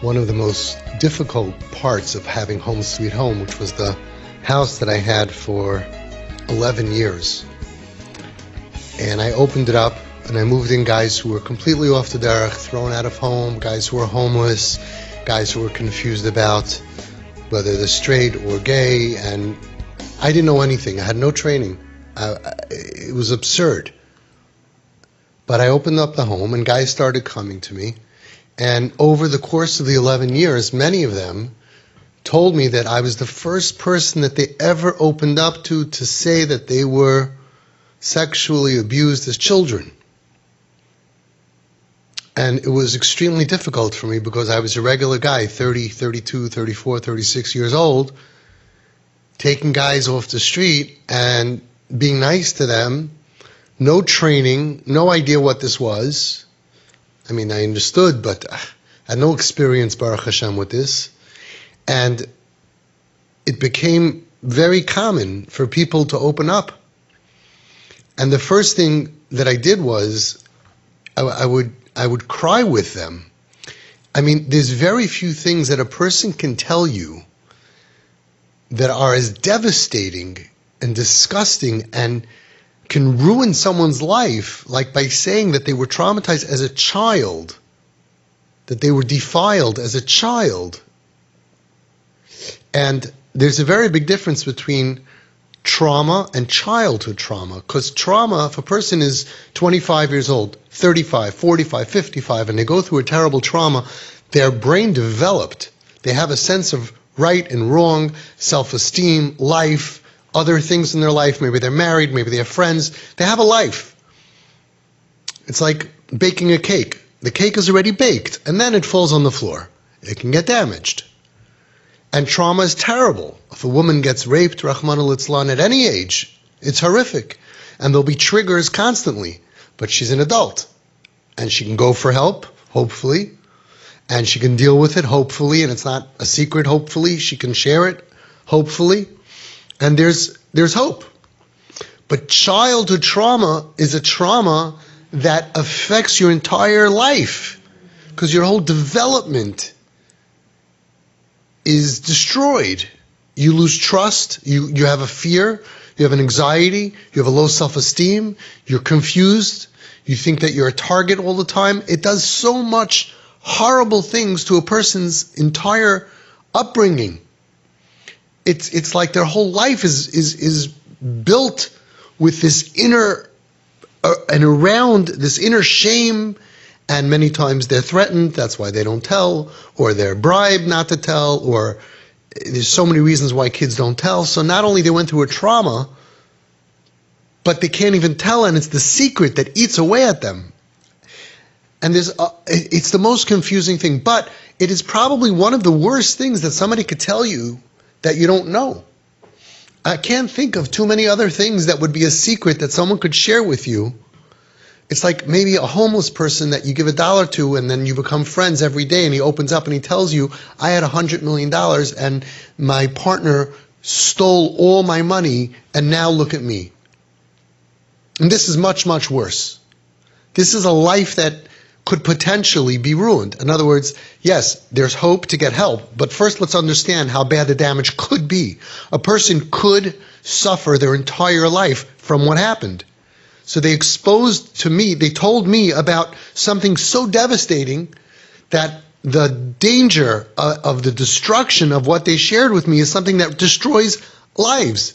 one of the most difficult parts of having Home Sweet Home, which was the house that I had for 11 years. And I opened it up and I moved in guys who were completely off the derech, thrown out of home, guys who were homeless, guys who were confused about whether they're straight or gay, and I didn't know anything. I had no training. It was absurd. But I opened up the home and guys started coming to me, and over the course of the 11 years, many of them told me that I was the first person that they ever opened up to say that they were sexually abused as children. And it was extremely difficult for me because I was a regular guy, 30, 32, 34, 36 years old, taking guys off the street and being nice to them, no training, no idea what this was. I mean, I understood, but I had no experience, Baruch Hashem, with this. And it became very common for people to open up. And the first thing that I did was I would cry with them. I mean, there's very few things that a person can tell you that are as devastating and disgusting and can ruin someone's life, like by saying that they were traumatized as a child, that they were defiled as a child. And there's a very big difference between trauma and childhood trauma, because trauma, if a person is 25 years old, 35, 45, 55, and they go through a terrible trauma, their brain developed. They have a sense of right and wrong, self-esteem, life, other things in their life. Maybe they're married, maybe they have friends. They have a life. It's like baking a cake. The cake is already baked, and then it falls on the floor. It can get damaged. And trauma is terrible. If a woman gets raped, Rahman al-Islan, at any age, it's horrific. And there'll be triggers constantly. But she's an adult. And she can go for help, hopefully. And she can deal with it, hopefully. And it's not a secret, hopefully. She can share it, hopefully. And there's hope. But childhood trauma is a trauma that affects your entire life. Because your whole development is destroyed. You lose trust, you have a fear, you have an anxiety, you have a low self-esteem, you're confused, you think that you're a target all the time. It does so much horrible things to a person's entire upbringing. It's like their whole life is built with this inner and around this inner shame. And many times they're threatened, that's why they don't tell, or they're bribed not to tell, or there's so many reasons why kids don't tell. So not only they went through a trauma, but they can't even tell, and it's the secret that eats away at them. And it's the most confusing thing, but it is probably one of the worst things that somebody could tell you that you don't know. I can't think of too many other things that would be a secret that someone could share with you. It's like maybe a homeless person that you give $1 to and then you become friends every day, and he opens up and he tells you, I had $100 million and my partner stole all my money and now look at me. And this is much, much worse. This is a life that could potentially be ruined. In other words, yes, there's hope to get help, but first let's understand how bad the damage could be. A person could suffer their entire life from what happened. So they told me about something so devastating that the danger of the destruction of what they shared with me is something that destroys lives.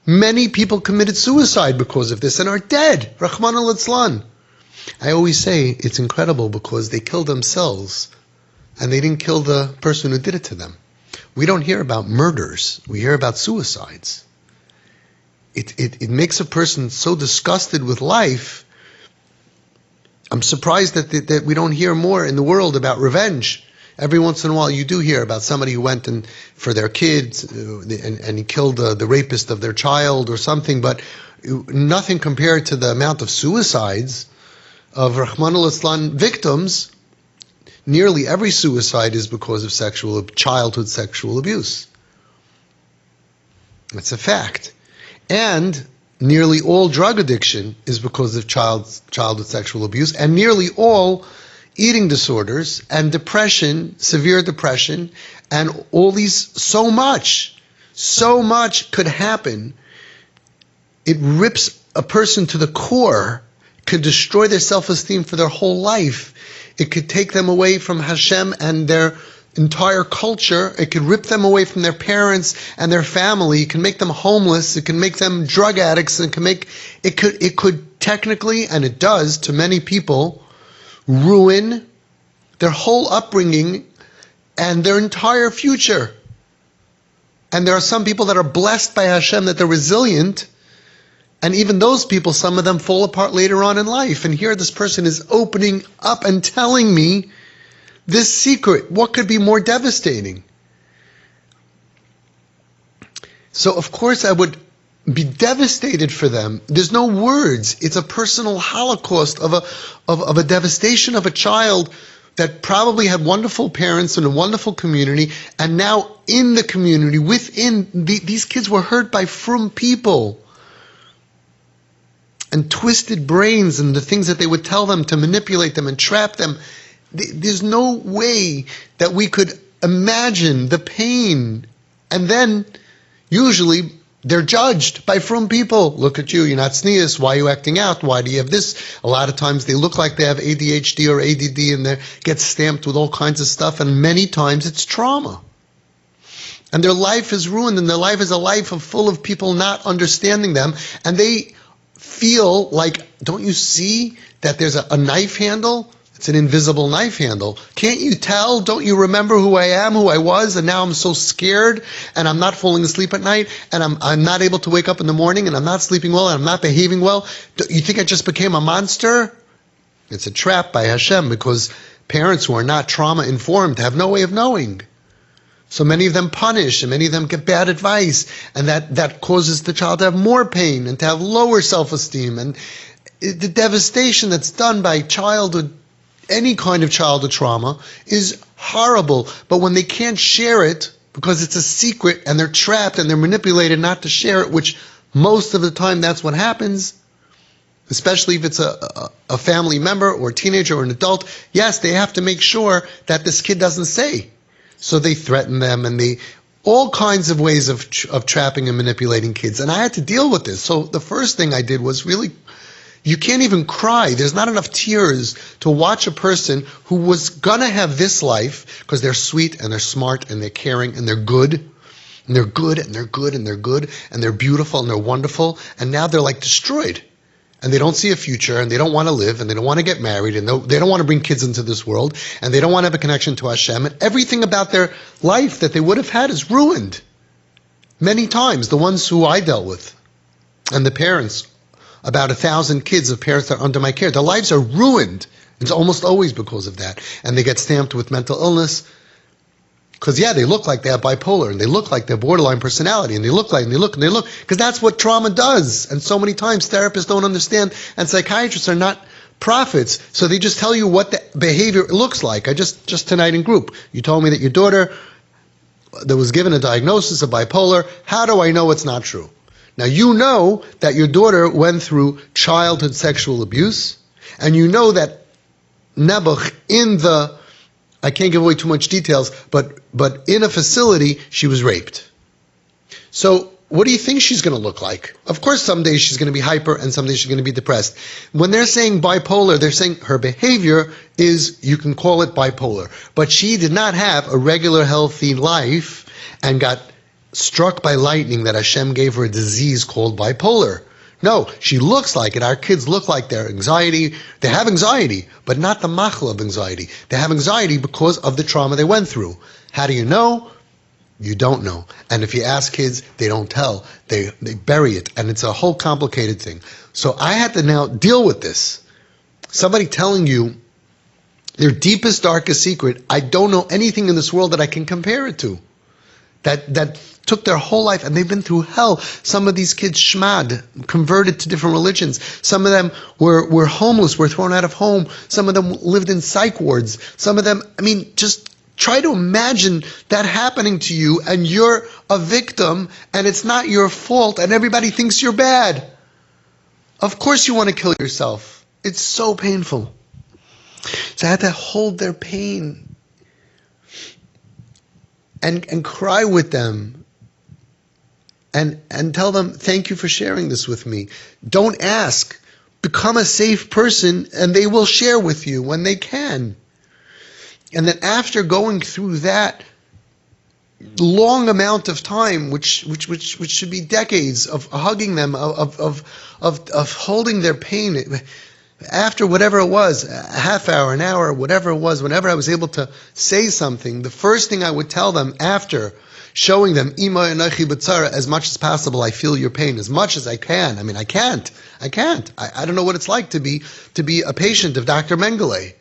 Many people committed suicide because of this and are dead. Rahman al-Islan. I always say it's incredible because they killed themselves and they didn't kill the person who did it to them. We don't hear about murders. We hear about suicides. It makes a person so disgusted with life. I'm surprised that we don't hear more in the world about revenge. Every once in a while you do hear about somebody who went for their kids and he killed the rapist of their child or something, but nothing compared to the amount of suicides of Rahman al-Islan victims. Nearly every suicide is because of childhood sexual abuse. That's a fact. And nearly all drug addiction is because of childhood sexual abuse, and nearly all eating disorders and depression, severe depression, and all these, so much could happen. It rips a person to the core, could destroy their self-esteem for their whole life. It could take them away from Hashem and their entire culture. It could rip them away from their parents and their family. It can make them homeless. It can make them drug addicts. It could technically, and it does to many people, ruin their whole upbringing and their entire future. And there are some people that are blessed by Hashem, that they're resilient, and even those people, some of them fall apart later on in life. And here this person is opening up and telling me this secret. What could be more devastating? So of course I would be devastated for them. There's no words. It's a personal holocaust of a devastation of a child that probably had wonderful parents and a wonderful community, and now in the community, these kids were hurt by frum people and twisted brains and the things that they would tell them to manipulate them and trap them. There's no way that we could imagine the pain. And then usually they're judged by frum people. Look at you, you're not tznius. Why are you acting out? Why do you have this? A lot of times they look like they have ADHD or ADD, and they get stamped with all kinds of stuff, and many times it's trauma. And their life is ruined, and their life is a life full of people not understanding them, and they feel like, don't you see that there's a knife handle? It's an invisible knife handle. Can't you tell? Don't you remember who I am, who I was, and now I'm so scared, and I'm not falling asleep at night, and I'm not able to wake up in the morning, and I'm not sleeping well, and I'm not behaving well? You think I just became a monster? It's a trap by Hashem, because parents who are not trauma informed have no way of knowing. So many of them punish, and many of them get bad advice, and that causes the child to have more pain and to have lower self-esteem. And the devastation that's done by childhood, any kind of childhood trauma, is horrible. But when they can't share it because it's a secret and they're trapped and they're manipulated not to share it, which most of the time that's what happens, especially if it's a family member or a teenager or an adult, yes, they have to make sure that this kid doesn't say. So they threaten them, and all kinds of ways of trapping and manipulating kids. And I had to deal with this. So the first thing I did was really, you can't even cry. There's not enough tears to watch a person who was gonna have this life because they're sweet and they're smart and they're caring and they're good. And they're good and they're good and they're good and they're beautiful and they're wonderful. And now they're like destroyed. And they don't see a future, and they don't want to live, and they don't want to get married, and they don't want to bring kids into this world, and they don't want to have a connection to Hashem, and everything about their life that they would have had is ruined. Many times, the ones who I dealt with, and the parents, about 1,000 kids of parents that are under my care, their lives are ruined. It's almost always because of that. And they get stamped with mental illness, because they look like they have bipolar, and they look like they're borderline personality, and they look, because that's what trauma does. And so many times therapists don't understand, and psychiatrists are not prophets, so they just tell you what the behavior looks like. I just tonight in group, you told me that your daughter that was given a diagnosis of bipolar. How do I know it's not true? Now you know that your daughter went through childhood sexual abuse, and you know that Nebuch I can't give away too much details, but in a facility, she was raped. So what do you think she's going to look like? Of course, some days she's going to be hyper and some days she's going to be depressed. When they're saying bipolar, they're saying her behavior is, you can call it bipolar. But she did not have a regular, healthy life and got struck by lightning that Hashem gave her a disease called bipolar. No, she looks like it. Our kids look like their anxiety. They have anxiety, but not the machla of anxiety. They have anxiety because of the trauma they went through. How do you know? You don't know. And if you ask kids, they don't tell. They bury it. And it's a whole complicated thing. So I had to now deal with this. Somebody telling you their deepest, darkest secret, I don't know anything in this world that I can compare it to. That took their whole life, and they've been through hell. Some of these kids shmad, converted to different religions. Some of them were homeless, were thrown out of home. Some of them lived in psych wards. Some of them, just try to imagine that happening to you, and you're a victim, and it's not your fault, and everybody thinks you're bad. Of course you want to kill yourself. It's so painful. So I had to hold their pain and cry with them and tell them, thank you for sharing this with me. Don't ask. Become a safe person and they will share with you when they can. And then after going through that long amount of time, which should be decades of hugging them, of holding their pain, after whatever it was, a half hour, an hour, whatever it was, whenever I was able to say something, the first thing I would tell them after showing them, Ima Enochi B'tzara, as much as possible, I feel your pain, as much as I can. I mean, I can't. I don't know what it's like to be a patient of Dr. Mengele.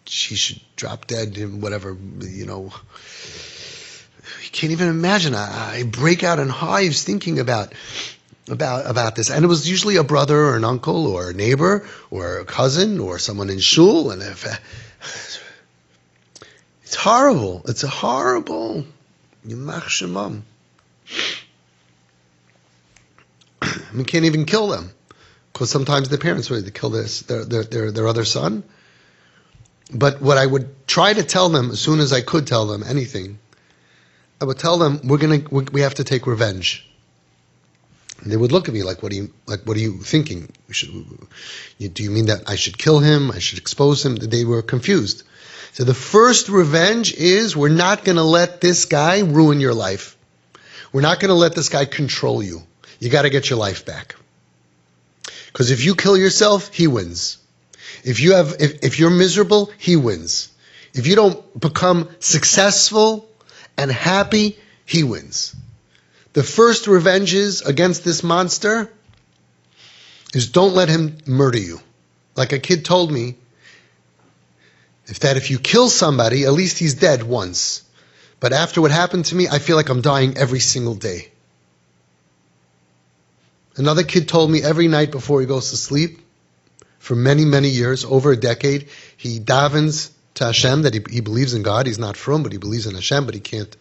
She should drop dead in whatever, You can't even imagine. I break out in hives thinking about this. And it was usually a brother or an uncle or a neighbor or a cousin or someone in shul. And it's horrible. It's horrible. Yimach Shemam. We can't even kill them. Because sometimes the parents were ready to kill their other son. But what I would try to tell them, as soon as I could tell them anything, I would tell them we have to take revenge. And they would look at me like, what are you thinking? Do you mean that I should kill him? I should expose him? They were confused. So the first revenge is, we're not going to let this guy ruin your life. We're not going to let this guy control you. You got to get your life back. Because if you kill yourself, he wins. If you're miserable, he wins. If you don't become successful and happy, he wins. The first revenges against this monster is, don't let him murder you. Like a kid told me, if you kill somebody, at least he's dead once. But after what happened to me, I feel like I'm dying every single day. Another kid told me every night before he goes to sleep, for many, many years, over a decade, he davens to Hashem that he believes in God. He's not frum, but he believes in Hashem, but he can't.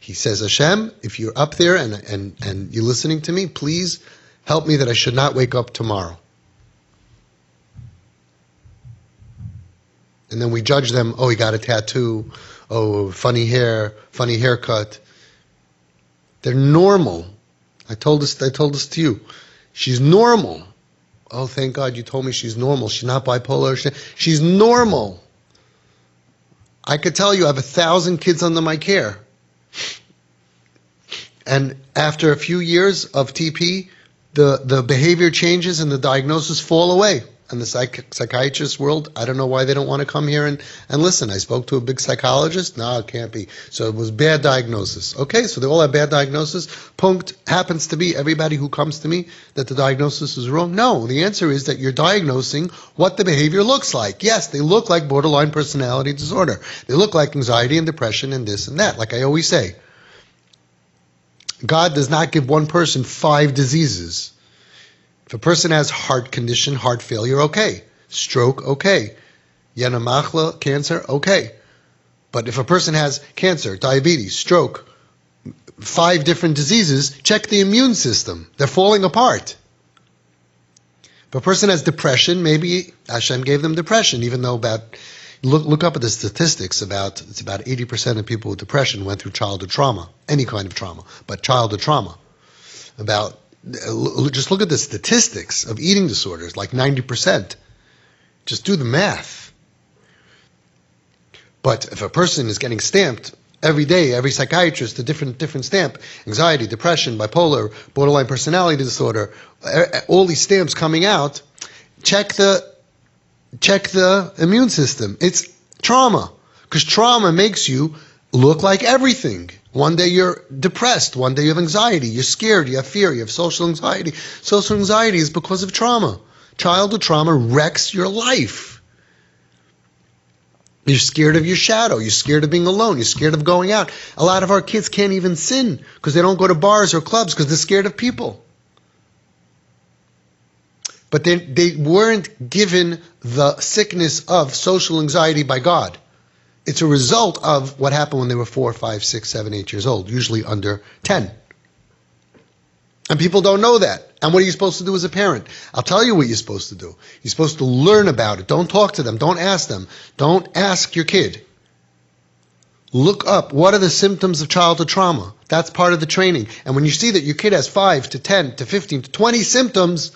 He says, Hashem, if you're up there and you're listening to me, please help me that I should not wake up tomorrow. And then we judge them, oh, he got a tattoo, oh, funny hair, funny haircut. They're normal. I told this to you. She's normal. Oh, thank God you told me she's normal. She's not bipolar. She's normal. I could tell you I have 1,000 kids under my care. And after a few years of TP, the behavior changes and the diagnosis fall away. And the psychiatrist world, I don't know why they don't want to come here and listen. I spoke to a big psychologist. No, it can't be. So it was bad diagnosis. Okay, so they all have bad diagnosis. Punkt happens to be everybody who comes to me that the diagnosis is wrong. No, the answer is that you're diagnosing what the behavior looks like. Yes, they look like borderline personality disorder. They look like anxiety and depression and this and that. Like I always say, God does not give one person 5 diseases. If a person has heart condition, heart failure, okay. Stroke, okay. Yena machla, cancer, okay. But if a person has cancer, diabetes, stroke, 5 different diseases, check the immune system. They're falling apart. If a person has depression, maybe Hashem gave them depression, even though look up at the statistics it's about 80% of people with depression went through childhood trauma, any kind of trauma, but childhood trauma. Just look at the statistics of eating disorders, like 90%. Just do the math. But if a person is getting stamped every day, every psychiatrist, a different stamp, anxiety, depression, bipolar, borderline personality disorder, all these stamps coming out, check the immune system. It's trauma. Because trauma makes you look like everything. One day you're depressed, one day you have anxiety, you're scared, you have fear, you have social anxiety. Social anxiety is because of trauma. Childhood trauma wrecks your life. You're scared of your shadow, you're scared of being alone, you're scared of going out. A lot of our kids can't even sin because they don't go to bars or clubs because they're scared of people. But they weren't given the sickness of social anxiety by God. It's a result of what happened when they were 4, 5, 6, 7, 8 years old, usually under 10. And people don't know that. And what are you supposed to do as a parent? I'll tell you what you're supposed to do. You're supposed to learn about it. Don't talk to them. Don't ask them. Don't ask your kid. Look up what are the symptoms of childhood trauma. That's part of the training. And when you see that your kid has 5 to 10 to 15 to 20 symptoms,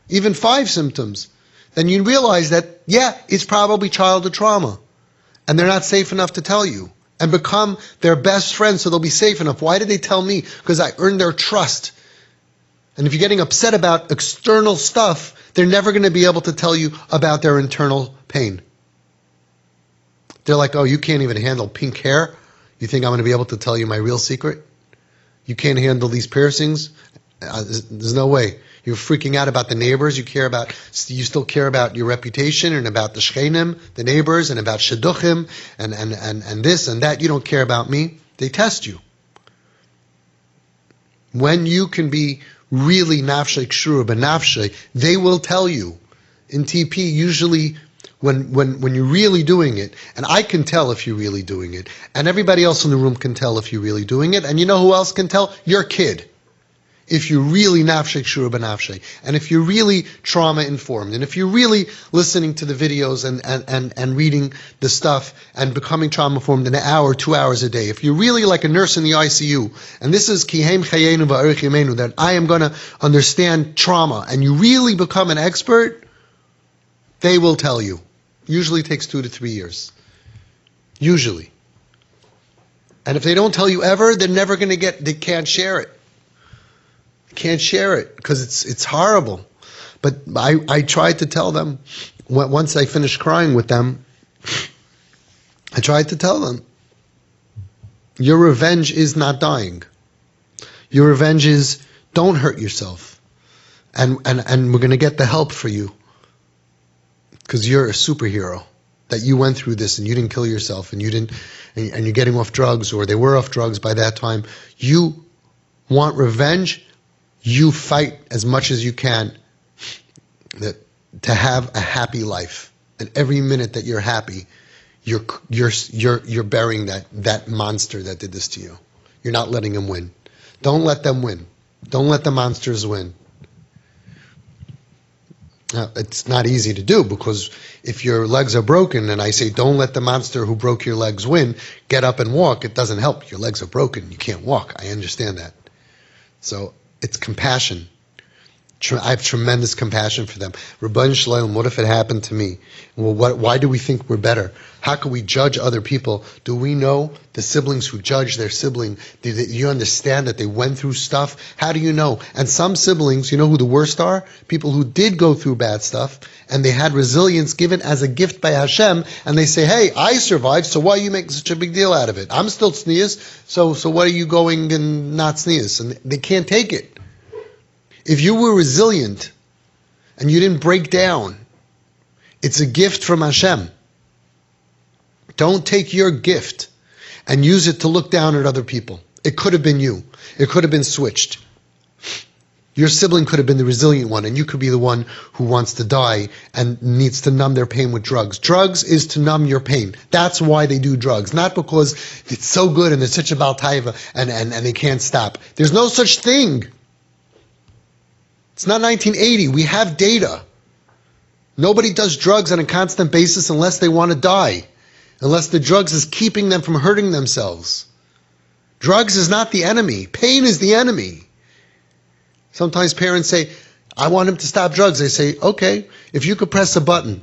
even 5 symptoms, then you realize that, yeah, it's probably childhood trauma. And they're not safe enough to tell you. And become their best friend so they'll be safe enough. Why did they tell me? Because I earned their trust. And if you're getting upset about external stuff, they're never going to be able to tell you about their internal pain. They're like, oh, you can't even handle pink hair? You think I'm going to be able to tell you my real secret? You can't handle these piercings? There's no way. You're freaking out about the neighbors. You still care about your reputation and about the shchenim, the neighbors, and about shidduchim, and this and that. You don't care about me. They test you. When you can be really nafshay kshura benafshay, they will tell you. In TP, usually when you're really doing it, and I can tell if you're really doing it, and everybody else in the room can tell if you're really doing it, and you know who else can tell? Your kid. If you're really nafshay kshura benafshay, and if you're really trauma informed, and if you're really listening to the videos and reading the stuff and becoming trauma informed in an hour, 2 hours a day, if you're really like a nurse in the ICU, and this is kihem chayenu va'arich yemenu, that I am going to understand trauma, and you really become an expert, they will tell you. Usually takes 2 to 3 years. Usually. And if they don't tell you ever, they're never going to they can't share it. Can't share it because it's horrible. But I tried to tell them, once I finished crying with them, I tried to tell them, your revenge is not dying. Your revenge is don't hurt yourself. And we're going to get the help for you. Because you're a superhero. That you went through this and you didn't kill yourself and and you're getting off drugs, or they were off drugs by that time. You want revenge? You fight as much as you can to have a happy life. And every minute that you're happy, you're burying that monster that did this to you. You're not letting him win. Don't let them win. Don't let the monsters win. Now, it's not easy to do, because if your legs are broken and I say don't let the monster who broke your legs win, get up and walk, it doesn't help. Your legs are broken. You can't walk. I understand that. So it's compassion. I have tremendous compassion for them. Rabban Shalom, what if it happened to me? Well, why do we think we're better? How can we judge other people? Do we know the siblings who judge their sibling? Do you understand that they went through stuff? How do you know? And some siblings, you know who the worst are? People who did go through bad stuff, and they had resilience given as a gift by Hashem, and they say, hey, I survived, so why are you making such a big deal out of it? I'm still tznius, so what are you going and not tznius? And they can't take it. If you were resilient and you didn't break down, it's a gift from Hashem. Don't take your gift and use it to look down at other people. It could have been you. It could have been switched. Your sibling could have been the resilient one, and you could be the one who wants to die and needs to numb their pain with drugs. Drugs is to numb your pain. That's why they do drugs. Not because it's so good and it's such a Baal Taiva and they can't stop. There's no such thing. It's not 1980. We have data. Nobody does drugs on a constant basis unless they want to die. Unless the drugs is keeping them from hurting themselves. Drugs is not the enemy. Pain is the enemy. Sometimes parents say, I want him to stop drugs. They say, okay, if you could press a button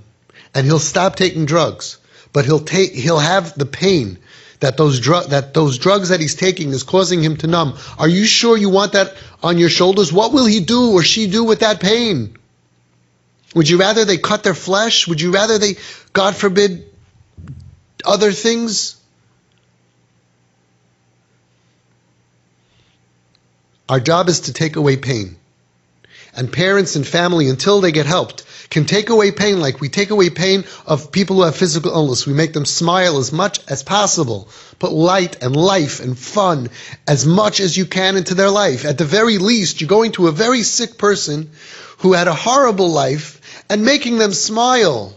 and he'll stop taking drugs, but he'll have the pain that those drugs that he's taking is causing him to numb. Are you sure you want that on your shoulders? What will he do or she do with that pain? Would you rather they cut their flesh? Would you rather they, God forbid, other things? Our job is to take away pain. And parents and family, until they get helped, can take away pain like we take away pain of people who have physical illness. We make them smile as much as possible. Put light and life and fun as much as you can into their life. At the very least, you're going to a very sick person who had a horrible life and making them smile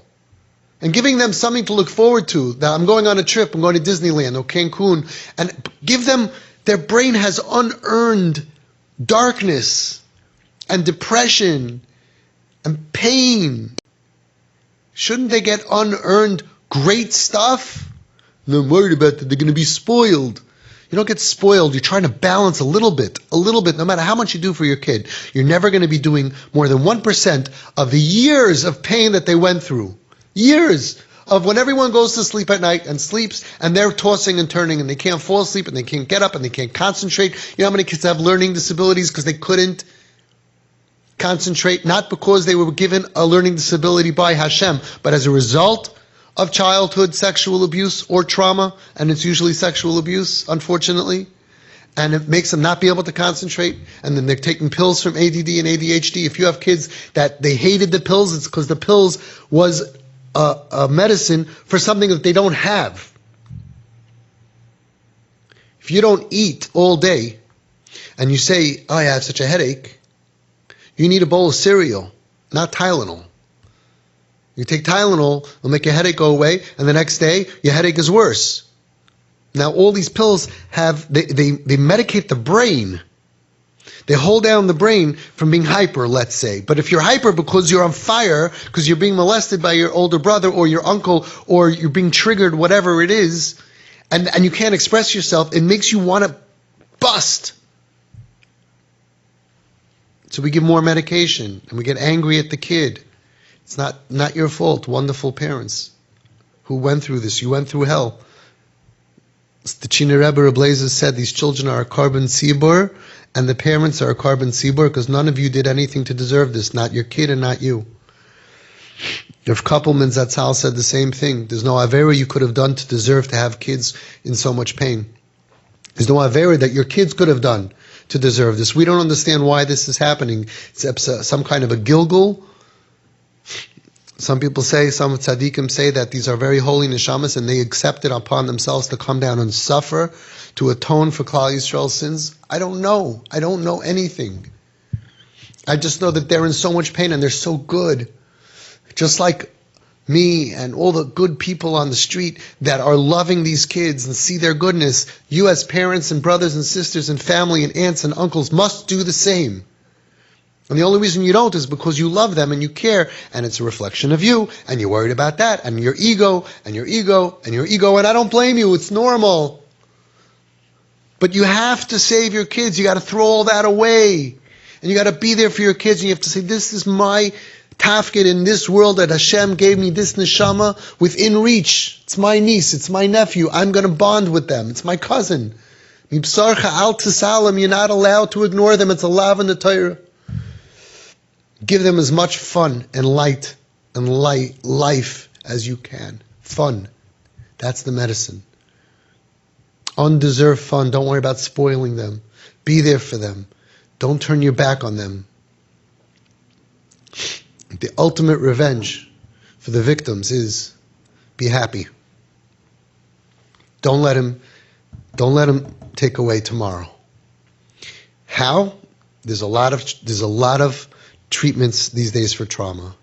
and giving them something to look forward to. That I'm going on a trip, I'm going to Disneyland or Cancun, and give them, their brain has unearned darkness. and depression and pain? Shouldn't they get unearned great stuff? No, I'm worried about that. They're going to be spoiled. You don't get spoiled. You're trying to balance a little bit, no matter how much you do for your kid. You're never going to be doing more than 1% of the years of pain that they went through. Years of when everyone goes to sleep at night and sleeps and they're tossing and turning and they can't fall asleep and they can't get up and they can't concentrate. You know how many kids have learning disabilities because they couldn't concentrate, not because they were given a learning disability by Hashem, but as a result of childhood sexual abuse or trauma, and it's usually sexual abuse, unfortunately, and it makes them not be able to concentrate, and then they're taking pills from ADD and ADHD. If you have kids that they hated the pills, it's because the pills was a medicine for something that they don't have. If you don't eat all day, and you say, oh, I have such a headache, you need a bowl of cereal, not Tylenol. You take Tylenol, it'll make your headache go away, and the next day, your headache is worse. Now, all these pills they medicate the brain. They hold down the brain from being hyper, let's say. But if you're hyper because you're on fire, because you're being molested by your older brother or your uncle, or you're being triggered, whatever it is, and you can't express yourself, it makes you want to bust. So we give more medication, and we get angry at the kid. It's not your fault, wonderful parents who went through this. You went through hell. The Chiner Rebbe Reblazer said these children are a carbon tzibur, and the parents are a carbon tzibur because none of you did anything to deserve this, not your kid and not you. Rav Koppelman Zatzal said the same thing. There's no avera you could have done to deserve to have kids in so much pain. There's no avera that your kids could have done to deserve this. We don't understand why this is happening. It's some kind of a gilgul. Some people say, some tzaddikim say that these are very holy neshamas and they accept it upon themselves to come down and suffer to atone for Klal Yisrael's sins. I don't know. I don't know anything. I just know that they're in so much pain and they're so good. Just like me and all the good people on the street that are loving these kids and see their goodness, you as parents and brothers and sisters and family and aunts and uncles must do the same. And the only reason you don't is because you love them and you care, and it's a reflection of you, and you're worried about that, and your ego, and your ego, and your ego, and I don't blame you, it's normal. But you have to save your kids, you got to throw all that away, and you got to be there for your kids, and you have to say, this is my tafkid in this world that Hashem gave me this neshama within reach. It's my niece, it's my nephew, I'm going to bond with them, it's my cousin. Mibsarcha al tisalam, you're not allowed to ignore them, it's a lav in the Torah. Give them as much fun and light and life as you can. Fun. That's the medicine. Undeserved fun. Don't worry about spoiling them. Be there for them. Don't turn your back on them. The ultimate revenge for the victims is be happy. Don't let him take away tomorrow. How? There's a lot of treatments these days for trauma.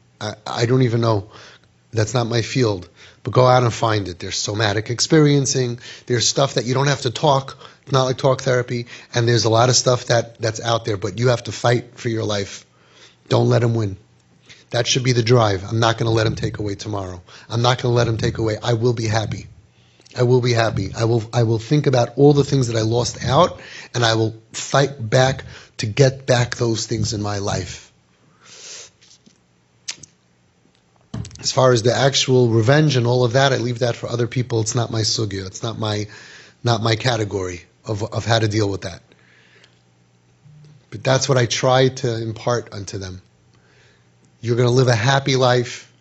I don't even know. That's not my field. But go out and find it. There's somatic experiencing. There's stuff that you don't have to talk. It's not like talk therapy. And there's a lot of stuff that's out there. But you have to fight for your life. Don't let him win. That should be the drive. I'm not going to let him take away tomorrow. I'm not going to let him take away. I will be happy. I will be happy. I will think about all the things that I lost out. And I will fight back to get back those things in my life. As far as the actual revenge and all of that, I leave that for other people. It's not my sugya. It's not my category of how to deal with that. But that's what I try to impart unto them. You're going to live a happy life.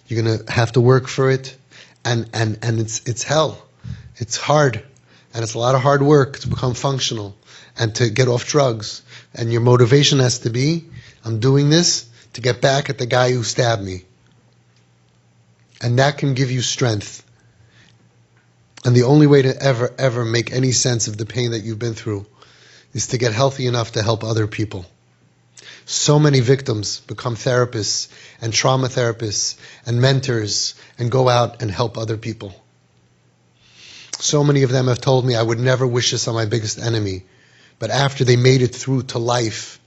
You're going to have to work for it, and it's hell. It's hard, and it's a lot of hard work to become functional and to get off drugs. And your motivation has to be, I'm doing this to get back at the guy who stabbed me. And that can give you strength. And the only way to ever make any sense of the pain that you've been through is to get healthy enough to help other people. So many victims become therapists and trauma therapists and mentors and go out and help other people. So many of them have told me, I would never wish this on my biggest enemy. But after they made it through to life,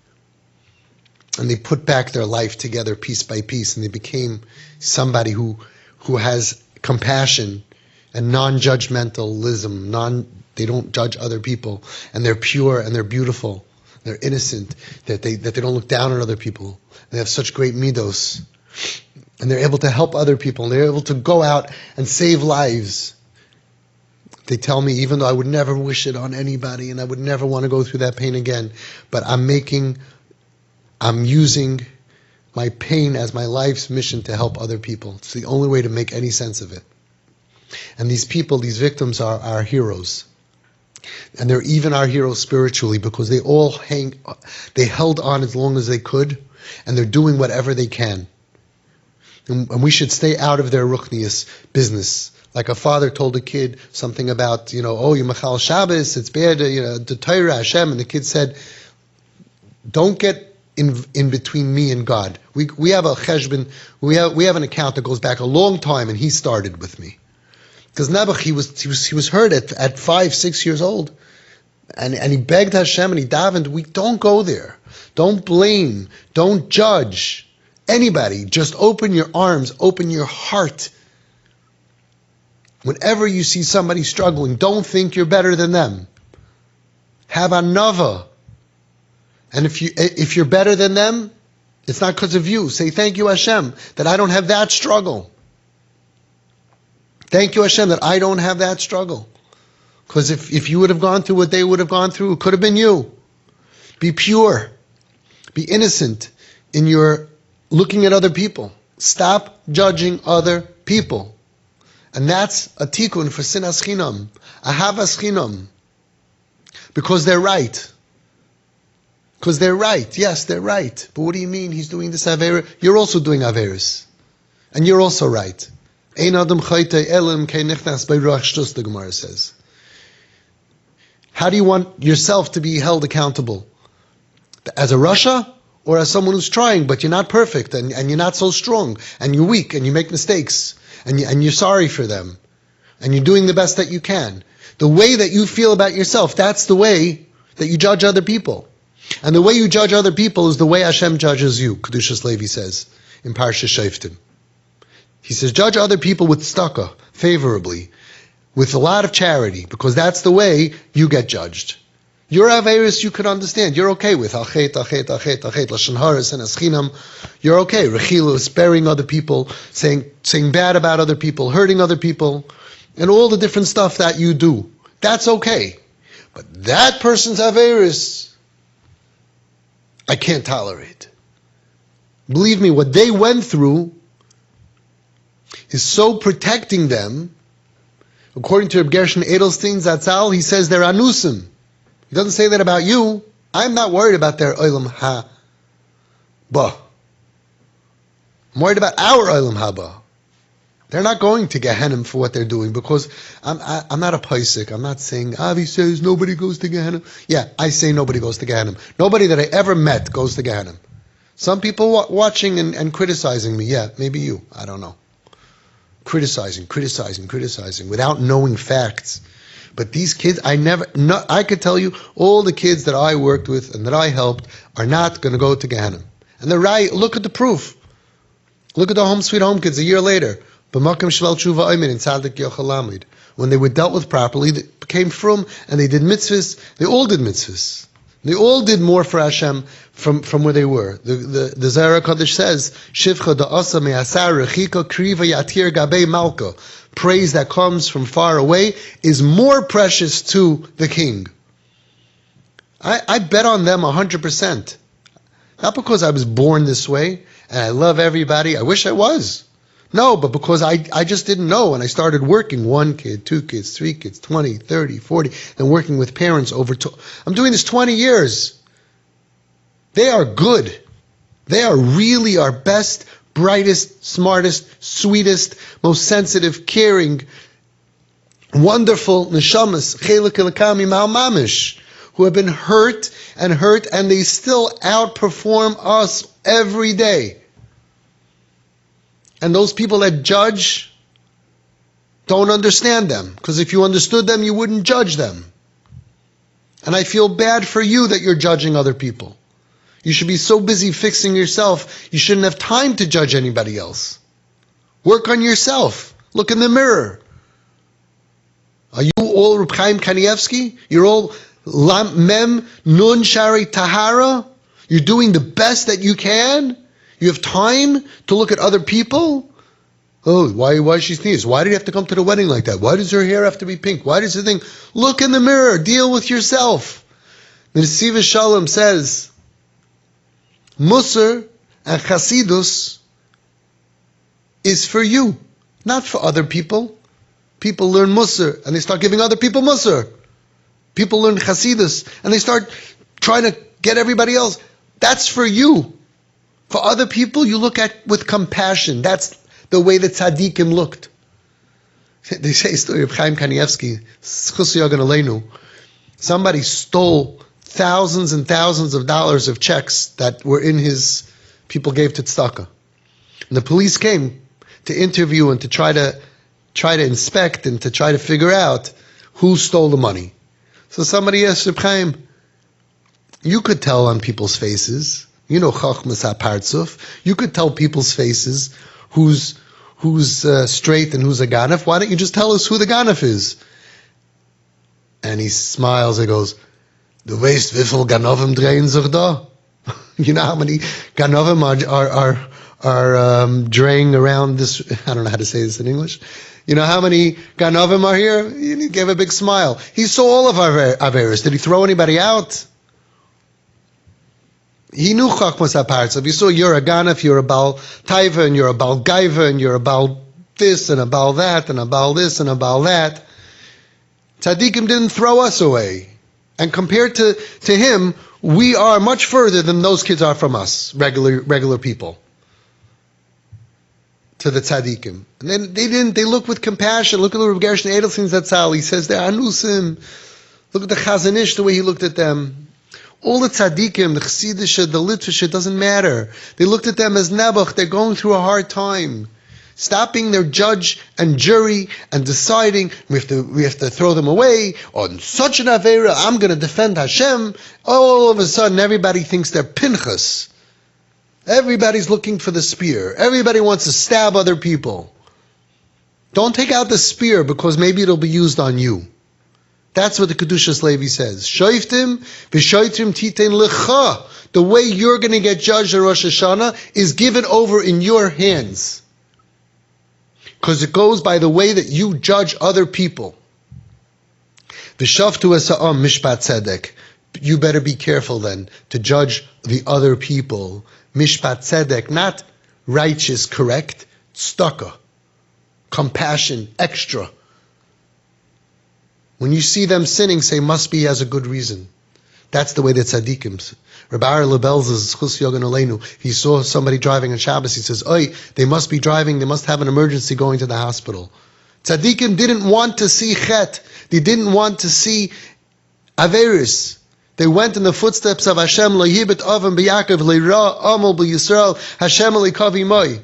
and they put back their life together piece by piece, and they became somebody who has compassion and non-judgmentalism. They don't judge other people, and they're pure and they're beautiful, they're innocent, that they don't look down on other people. They have such great midos, and they're able to help other people, and they're able to go out and save lives. They tell me, even though I would never wish it on anybody, and I would never want to go through that pain again, but I'm using my pain as my life's mission to help other people. It's the only way to make any sense of it. And these people, these victims, are our heroes. And they're even our heroes spiritually, because they held on as long as they could, and they're doing whatever they can. And we should stay out of their ruchnius business. Like a father told a kid something about, oh, you machal Shabbos, it's bad, the Torah, Hashem, and the kid said, don't get in between me and God. We have a cheshbon, we have an account that goes back a long time, and he started with me. Because Nebuch, he was hurt at 5, 6 years old, and he begged Hashem and he davened. We don't go there. Don't blame. Don't judge anybody. Just open your arms, open your heart. Whenever you see somebody struggling, don't think you're better than them. Have anava. And if you're better than them, it's not because of you. Say, thank you, Hashem, that I don't have that struggle. Thank you, Hashem, that I don't have that struggle. Because if you would have gone through what they would have gone through, it could have been you. Be pure. Be innocent in your looking at other people. Stop judging other people. And that's a tikkun for sinas chinam, ahavas chinam. Because they're right. Because they're right. Yes, they're right. But what do you mean he's doing this avera? You're also doing averas. And you're also right. Ein adam chayte elim kei nichnas b'ruach shtus, the Gemara says. How do you want yourself to be held accountable? As a rasha, or as someone who's trying, but you're not perfect, and you're not so strong, and you're weak, and you make mistakes, and you're sorry for them, and you're doing the best that you can. The way that you feel about yourself, that's the way that you judge other people. And the way you judge other people is the way Hashem judges you, Kedushas Levi says in Parsha Shoftim. He says, judge other people with tzedakah, favorably, with a lot of charity, because that's the way you get judged. Your averis you could understand. You're okay with achet, lashon hara, sinas chinam. You're okay. Rechilu, sparing other people, saying bad about other people, hurting other people, and all the different stuff that you do. That's okay. But that person's averis, I can't tolerate. Believe me, what they went through is so protecting them. According to Reb Gershon Edelstein Zatzal, he says they're anusim. He doesn't say that about you. I'm not worried about their olam haba. I'm worried about our olam haba. They're not going to Gehenna for what they're doing, because I'm not a paisik. I'm not saying, Avi says nobody goes to Gehenna. Yeah, I say nobody goes to Gehenna. Nobody that I ever met goes to Gehenna. Some people watching and criticizing me. Yeah, maybe you. I don't know. Criticizing without knowing facts. But these kids, I could tell you, all the kids that I worked with and that I helped are not going to go to Gehenna. And they're right. Look at the proof. Look at the Home Sweet Home kids a year later. B'makom shvel tshuva oimin in Tzadik Yochalamid. When they were dealt with properly, they became frum, and they did mitzvahs. They all did mitzvahs. They all did more for Hashem from where they were. The Zohar HaKadosh says, Shivcha da'asa me'asar rechika kriva yatir gabei malka. Praise that comes from far away is more precious to the king. I bet on them 100%. Not because I was born this way, and I love everybody. I wish I was. No, but because I just didn't know, and I started working 1 kid, 2 kids, 3 kids, 20, 30, 40, and working with parents I'm doing this 20 years. They are good. They are really our best, brightest, smartest, sweetest, most sensitive, caring, wonderful neshamas, chelik elakami ma'al-mamish, who have been hurt, and they still outperform us every day. And those people that judge don't understand them. Because if you understood them, you wouldn't judge them. And I feel bad for you that you're judging other people. You should be so busy fixing yourself, you shouldn't have time to judge anybody else. Work on yourself. Look in the mirror. Are you all Reb Chaim Kanievsky? You're all Mem Nun Shari Tahara? You're doing the best that you can? You have time to look at other people? Oh, why is she sneeze? Why did you have to come to the wedding like that? Why does her hair have to be pink? Why does the thing? Look in the mirror. Deal with yourself. The Nesiva Shalom says, Musar and Chasidus is for you, not for other people. People learn Musar and they start giving other people Musar. People learn Chasidus and they start trying to get everybody else. That's for you. For other people, you look at with compassion. That's the way the tzaddikim looked. They say a story of Chaim Kanievsky, somebody stole thousands and thousands of dollars of checks that were in his, people gave to tzedakah. And the police came to interview and to try to inspect and to try to figure out who stole the money. So somebody asked Reb Chaim, you could tell on people's faces, you know Chachmas HaPartzuf, you could tell people's faces who's straight and who's a ganef. Why don't you just tell us who the ganef is? And he smiles and goes, Du weißt, wie viel Ganovim drehen sich da? You know how many Ganovim are draying around this, I don't know how to say this in English. You know how many Ganovim are here? He gave a big smile. He saw all of our Averis. Did he throw anybody out? He knew Chachmas HaPartzuf. You saw you're a Ganef, you're a Baal Taiva, and you're a Baal Gaiva, and you're a Baal this, and a Baal that, and a Baal this, and a Baal that. Tzaddikim didn't throw us away. And compared to him, we are much further than those kids are from us, regular people. To the tzaddikim. And then they look with compassion. Look at the Reb Gershon Edelstein Zatzal. He says they're anusim. Look at the Chazon Ish, the way he looked at them. All the tzaddikim, the chassidisha, the litvisha, it doesn't matter. They looked at them as nebuch. They're going through a hard time. Stop being their judge and jury and deciding we have to throw them away on such an avera. I'm going to defend Hashem. All of a sudden, everybody thinks they're Pinchas. Everybody's looking for the spear. Everybody wants to stab other people. Don't take out the spear because maybe it'll be used on you. That's what the Kedushas Levi says. Shoiftim v'shoitrim titein lecha. The way you're going to get judged at Rosh Hashanah is given over in your hands. Because it goes by the way that you judge other people. V'shaftu esa'am mishpat tzedek. You better be careful then to judge the other people. Mishpat tzedek, not righteous, correct, tzedakah, compassion, extra. When you see them sinning, say, must be he has a good reason. That's the way that tzaddikim. Rabbi Ari Lebel's Chus Yogan Aleinu, he saw somebody driving on Shabbos, he says, Oi, they must be driving, they must have an emergency going to the hospital. Tzaddikim didn't want to see chet, they didn't want to see averis. They went in the footsteps of Hashem, Lohibet Avim B'Yakov, Le'ra Amol B'Yisrael, Hashem Le'kavi Moi.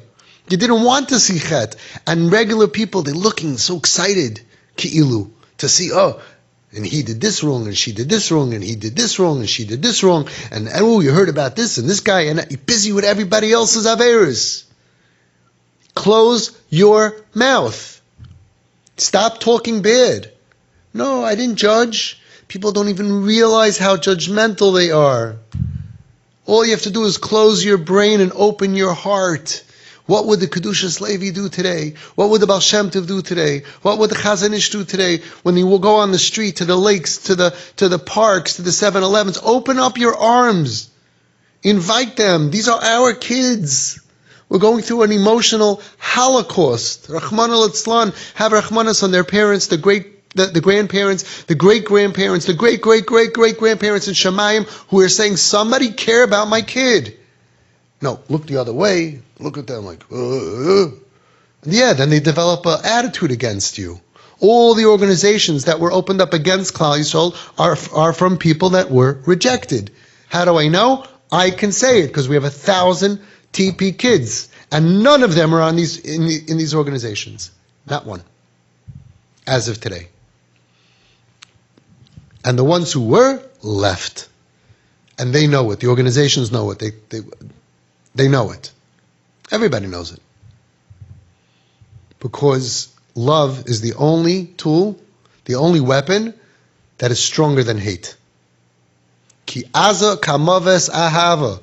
You didn't want to see chet. And regular people, they're looking so excited, Ki'ilu, to see, oh, and he did this wrong, and she did this wrong, and he did this wrong, and she did this wrong, and oh, you heard about this, and this guy, and you're busy with everybody else's averas. Close your mouth. Stop talking bad. No, I didn't judge. People don't even realize how judgmental they are. All you have to do is close your brain and open your heart. What would the Kedushas Levi do today? What would the Baal Shem Tov do today? What would the Chazon Ish do today when they will go on the street, to the lakes, to the parks, to the 7-Elevens? Open up your arms. Invite them. These are our kids. We're going through an emotional holocaust. Rahman al-Itzlan, have Rahmanas on their parents, the grandparents, the great-grandparents, the great-great-great-great-grandparents in Shemayim who are saying, somebody care about my kid. No, look the other way. Look at them like, Yeah, then they develop an attitude against you. All the organizations that were opened up against Klal Yisrael are from people that were rejected. How do I know? I can say it because we have 1,000 TP kids, and none of them are on in these organizations. Not one, as of today. And the ones who were left. And they know it. The organizations know it. They know it. Everybody knows it. Because love is the only tool, the only weapon that is stronger than hate. Ki aza kamaves ahava.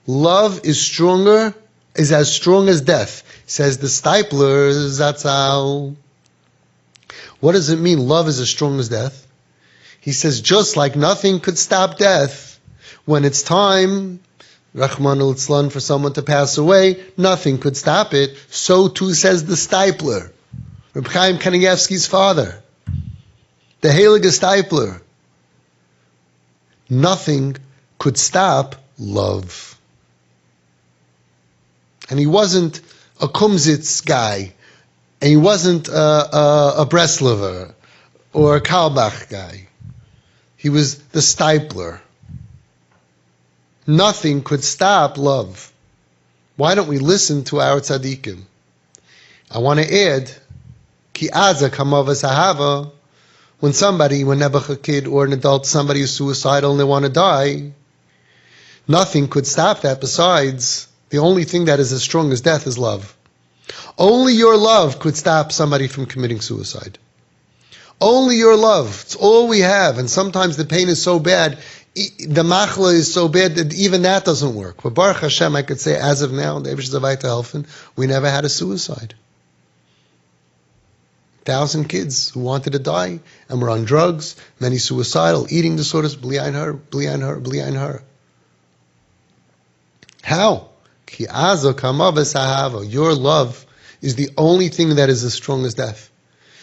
Love is as strong as death, says the Stipler Zatzal. What does it mean, love is as strong as death? He says, just like nothing could stop death, when it's time, Rahman al-Islan, for someone to pass away, nothing could stop it. So too says the Stipler, Reb Chaim Kanievsky's father, the Heilige Stipler. Nothing could stop love. And he wasn't a Kumsitz guy, and he wasn't a Breslover or a Kalbach guy. He was the Stipler. Nothing could stop love. Why don't we listen to our tzaddikim? I want to add, Ki aza kamava sahava. When whenever a kid or an adult, somebody is suicidal and they want to die, nothing could stop that besides the only thing that is as strong as death is love. Only your love could stop somebody from committing suicide. Only your love. It's all we have. And sometimes the pain is so bad, the machla is so bad that even that doesn't work. But Baruch Hashem, I could say, as of now, the Eibush Zavai to helfen, we never had a suicide. 1,000 kids who wanted to die and were on drugs, many suicidal, eating disorders, bli ein har. How? Ki azo kama v'sahava. Your love is the only thing that is as strong as death.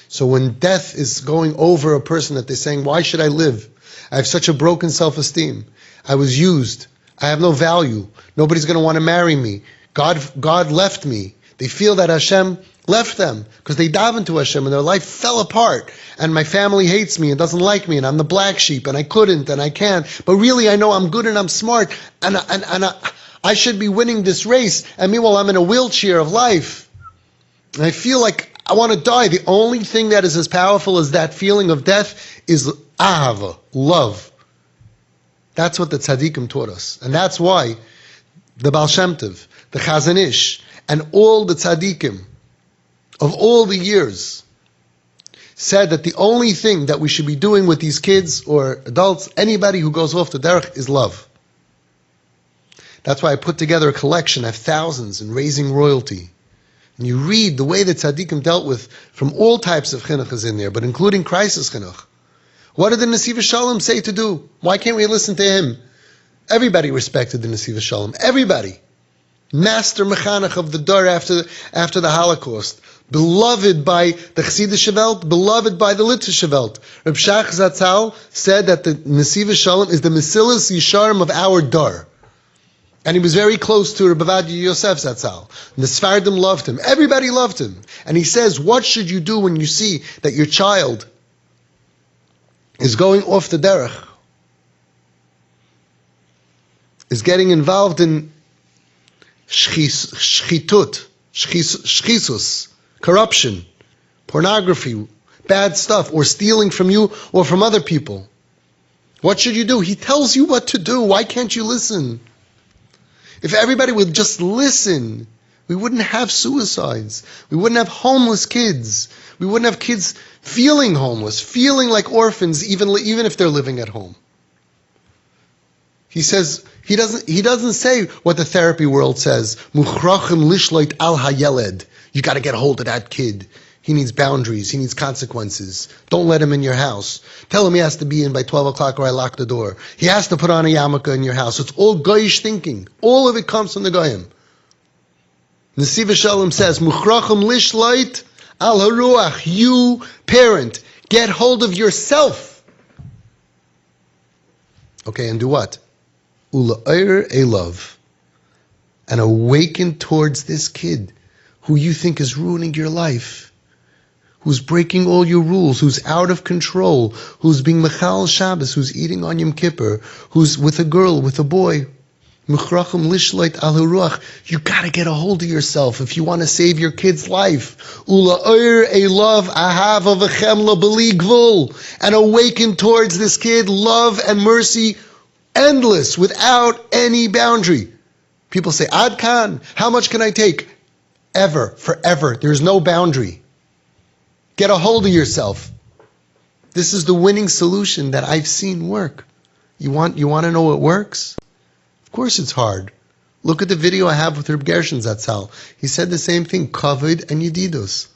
So when death is going over a person that they're saying, why should I live? I have such a broken self-esteem. I was used. I have no value. Nobody's going to want to marry me. God left me. They feel that Hashem left them because they davened to Hashem and their life fell apart. And my family hates me and doesn't like me and I'm the black sheep and I couldn't and I can't. But really I know I'm good and I'm smart and I should be winning this race. And meanwhile I'm in a wheelchair of life. And I feel like I want to die. The only thing that is as powerful as that feeling of death is ahava, love. That's what the tzaddikim taught us. And that's why the Baal Shem Tov, the Chazon Ish, and all the tzaddikim of all the years said that the only thing that we should be doing with these kids or adults, anybody who goes off the derech, is love. That's why I put together a collection. I have thousands in Raising Royalty. And you read the way that tzaddikim dealt with from all types of chinuch is in there, but including crisis chinuch. What did the Nesiv Shalom say to do? Why can't we listen to him? Everybody respected the Nesiv Shalom. Everybody. Master mechanech of the Dor after the Holocaust. Beloved by the Chassidische Welt, beloved by the Litvische Welt. Reb Shach Zatzal said that the Nesiv Shalom is the Mesilas Yesharim of our Dor. And he was very close to Reb Ovadia Yosef Zatzal. And the Sfardim loved him. Everybody loved him. And he says, what should you do when you see that your child is going off the derech, is getting involved in shchitut, shchisus, corruption, pornography, bad stuff, or stealing from you or from other people? What should you do? He tells you what to do. Why can't you listen? If everybody would just listen, we wouldn't have suicides. We wouldn't have homeless kids. We wouldn't have kids feeling homeless, feeling like orphans, even if they're living at home. He says, he doesn't say what the therapy world says. Muchrachim lishloit al hayeled. You got to get a hold of that kid. He needs boundaries. He needs consequences. Don't let him in your house. Tell him he has to be in by 12 o'clock or I lock the door. He has to put on a yarmulke in your house. It's all goyish thinking. All of it comes from the goyim. Nesiv Shalom says, Muchrachim lishloit al haruach. You, parent, get hold of yourself. Okay, and do what? Ula'ir elav. And awaken towards this kid who you think is ruining your life, who's breaking all your rules, who's out of control, who's being Mechal Shabbos, who's eating on Yom Kippur, who's with a girl, with a boy. Mechrachim lishloit al haruach. You gotta get a hold of yourself if you want to save your kid's life. Ula'ir elav ahava v'chemla b'li gvul. And awaken towards this kid love and mercy endless, without any boundary. People say, Ad Kan, how much can I take? Ever, forever. There's no boundary. Get a hold of yourself. This is the winning solution that I've seen work. You want to know what works? Of course it's hard. Look at the video I have with Reb Gershon Zatzal. He said the same thing, kavod and yedidus.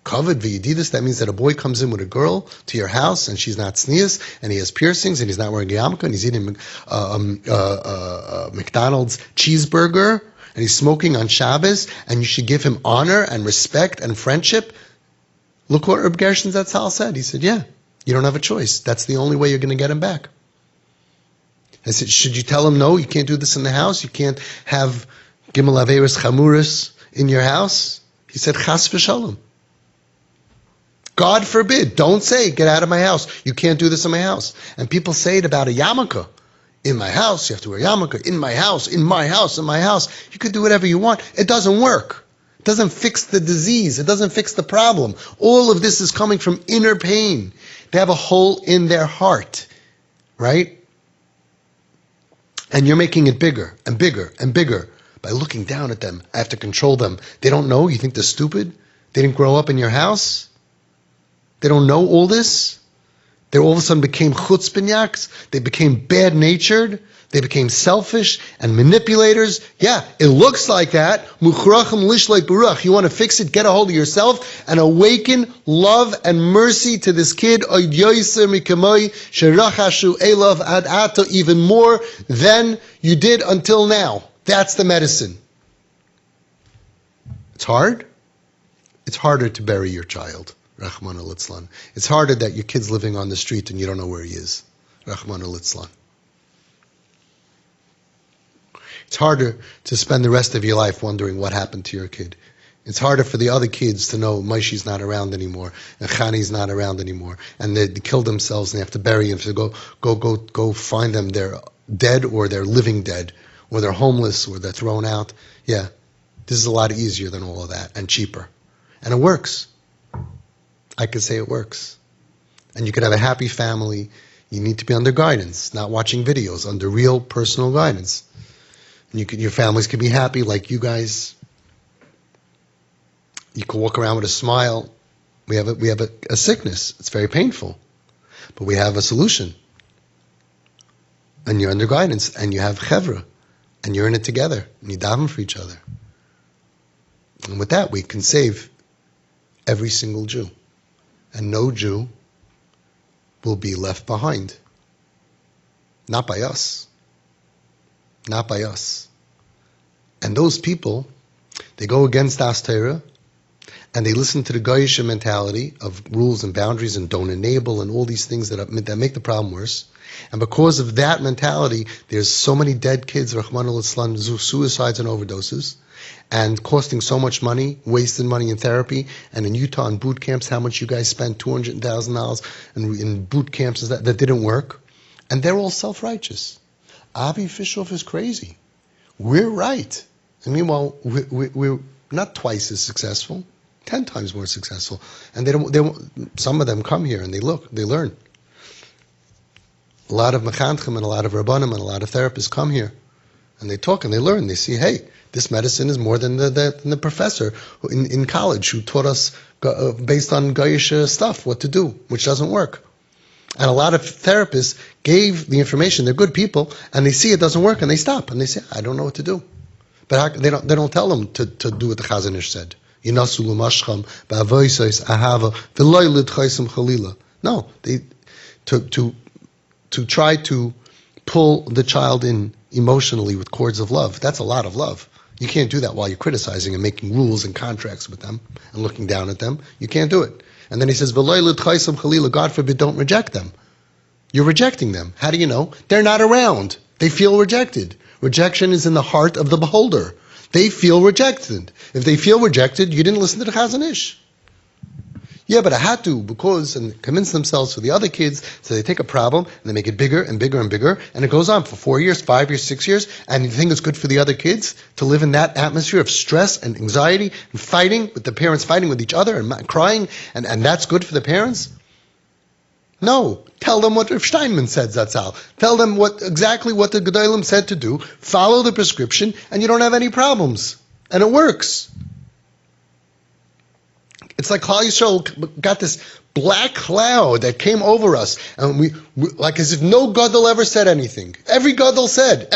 Kavod v'yedidus, that means that a boy comes in with a girl to your house and she's not tznius and he has piercings and he's not wearing a yarmulke and he's eating McDonald's cheeseburger and he's smoking on Shabbos, and you should give him honor and respect and friendship. Look what Reb Gershon Zatzal said. He said, yeah, you don't have a choice. That's the only way you're going to get him back. I said, should you tell him, no, you can't do this in the house? You can't have Gimel Averis Chamuris in your house? He said, Chas v'shalom. God forbid. Don't say, get out of my house. You can't do this in my house. And people say it about a yarmulke. In my house, you have to wear yarmulke. In my house, in my house, in my house. You could do whatever you want. It doesn't work. It doesn't fix the disease. It doesn't fix the problem. All of this is coming from inner pain. They have a hole in their heart, right? And you're making it bigger and bigger and bigger by looking down at them. I have to control them. They don't know. You think they're stupid? They didn't grow up in your house? They don't know all this? They all of a sudden became chutzpanyaks. They became bad-natured. They became selfish and manipulators. Yeah, it looks like that. Muchrachim lishleit baruch. You want to fix it? Get a hold of yourself and awaken love and mercy to this kid. Even more than you did until now. That's the medicine. It's hard. It's harder to bury your child. Rachmana litzlan. It's harder that your kid's living on the street and you don't know where he is. Rachmana litzlan. It's harder to spend the rest of your life wondering what happened to your kid. It's harder for the other kids to know Moishi's not around anymore and Chani's not around anymore, and they kill themselves and they have to bury him. So go find them. They're dead or they're living dead or they're homeless or they're thrown out. Yeah, this is a lot easier than all of that and cheaper, and it works. I could say it works. And you could have a happy family. You need to be under guidance, not watching videos, under real personal guidance. And your families can be happy like you guys. You can walk around with a smile. We have a sickness. It's very painful. But we have a solution. And you're under guidance. And you have chevra. And you're in it together. And you daven for each other. And with that, we can save every single Jew. And no Jew will be left behind. Not by us. Not by us. And those people, they go against Das Torah, and they listen to the Goyish mentality of rules and boundaries and don't enable and all these things that make the problem worse. And because of that mentality, there's so many dead kids, Rahman al-Islam, suicides and overdoses, and costing so much money, wasted money in therapy, and in Utah in boot camps, how much you guys spent, $200,000 in boot camps that didn't work. And they're all self-righteous. Avi Fishoff is crazy. We're right. And meanwhile, we're not twice as successful, 10 times more successful. And some of them come here and they learn. A lot of mechanchim and a lot of rabbanim and a lot of therapists come here and they talk and they learn. They see, hey, this medicine is more than the professor in college who taught us based on Goyish stuff what to do, which doesn't work. And a lot of therapists gave the information. They're good people, and they see it doesn't work, and they stop, and they say, I don't know what to do. But they don't tell them to do what the Chazon Ish said. No, to try to pull the child in emotionally with cords of love. That's a lot of love. You can't do that while you're criticizing and making rules and contracts with them and looking down at them. You can't do it. And then he says, God forbid, don't reject them. You're rejecting them. How do you know? They're not around. They feel rejected. Rejection is in the heart of the beholder. They feel rejected. If they feel rejected, you didn't listen to the Chazon Ish. Yeah, but I had to and convince themselves for the other kids. So they take a problem and they make it bigger and bigger and bigger. And it goes on for 4 years, 5 years, 6 years. And you think it's good for the other kids to live in that atmosphere of stress and anxiety and fighting with the parents, fighting with each other and crying. And that's good for the parents. No. Tell them what Rav Steinman said, Zatzal. Tell them exactly what the Gedolim said to do. Follow the prescription, and you don't have any problems. And it works. It's like Klal Yisrael got this black cloud that came over us, and we like as if no Gadol ever said anything. Every Gadol said.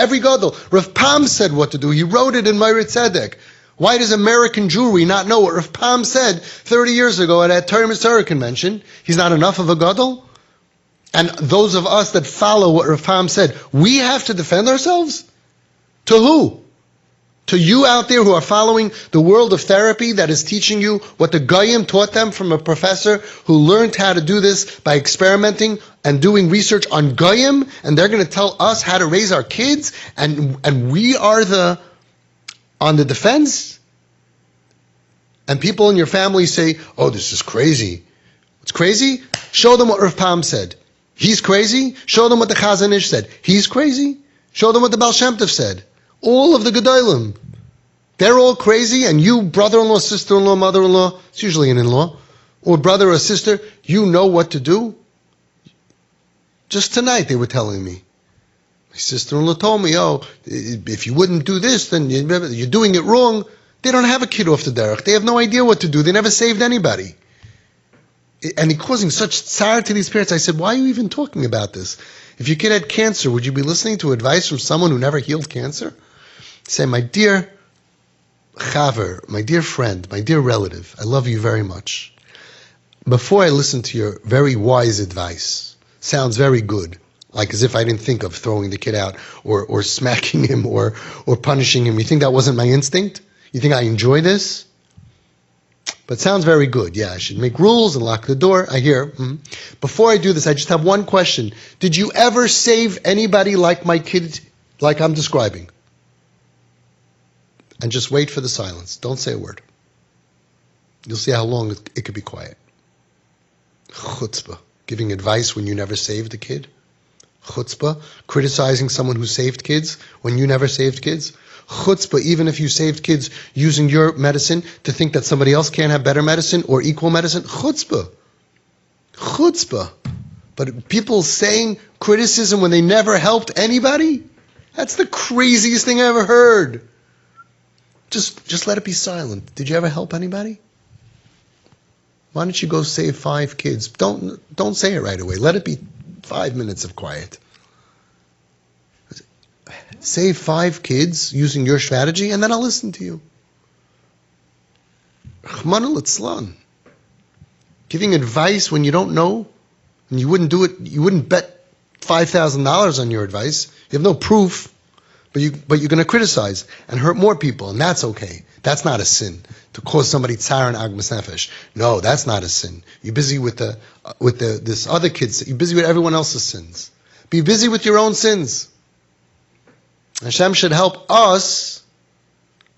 Rav Pam said what to do. He wrote it in Meir Tzedek. Why does American Jewry not know what Rav Pam said 30 years ago at that Torah Mitzvah convention? He's not enough of a Gadol? And those of us that follow what Rav Pam said, we have to defend ourselves? To who? To you out there who are following the world of therapy that is teaching you what the Goyim taught them from a professor who learned how to do this by experimenting and doing research on Goyim, and they're going to tell us how to raise our kids, and we are on the defense? And people in your family say, oh, this is crazy. It's crazy? Show them what Rav Pam said. He's crazy? Show them what the Chazon Ish said. He's crazy? Show them what the Baal Shem Tov said. All of the Gedolim. They're all crazy, and you, brother-in-law, sister-in-law, mother-in-law, it's usually an in-law, or brother or sister, you know what to do? Just tonight they were telling me. My sister-in-law told me, oh, if you wouldn't do this, then you're doing it wrong. They don't have a kid off the derech. They have no idea what to do. They never saved anybody. And he causing such tsar to these parents. I said, why are you even talking about this? If your kid had cancer, would you be listening to advice from someone who never healed cancer? Say, my dear chaver, my dear friend, my dear relative, I love you very much. Before I listen to your very wise advice, sounds very good, like as if I didn't think of throwing the kid out or smacking him or punishing him. You think that wasn't my instinct? You think I enjoy this? But it sounds very good. Yeah, I should make rules and lock the door. I hear. Before I do this, I just have one question. Did you ever save anybody like my kid, like I'm describing? And just wait for the silence. Don't say a word. You'll see how long it could be quiet. Chutzpah. Giving advice when you never saved a kid. Chutzpah. Criticizing someone who saved kids when you never saved kids. Chutzpah, even if you saved kids using your medicine to think that somebody else can't have better medicine or equal medicine. Chutzpah. Chutzpah. But people saying criticism when they never helped anybody? That's the craziest thing I ever heard. Just let it be silent. Did you ever help anybody? Why don't you go save 5 kids? Don't say it right away. Let it be 5 minutes of quiet. Save 5 kids using your strategy, and then I'll listen to you. Rahman al-Itzlan. Giving advice when you don't know, and you wouldn't do it, you wouldn't bet $5,000 on your advice. You have no proof. But you're going to criticize and hurt more people, and that's okay. That's not a sin to cause somebody tzar and agmas nefesh. No, that's not a sin. You're busy with this other kid's. You're busy with everyone else's sins. Be busy with your own sins. Hashem should help us.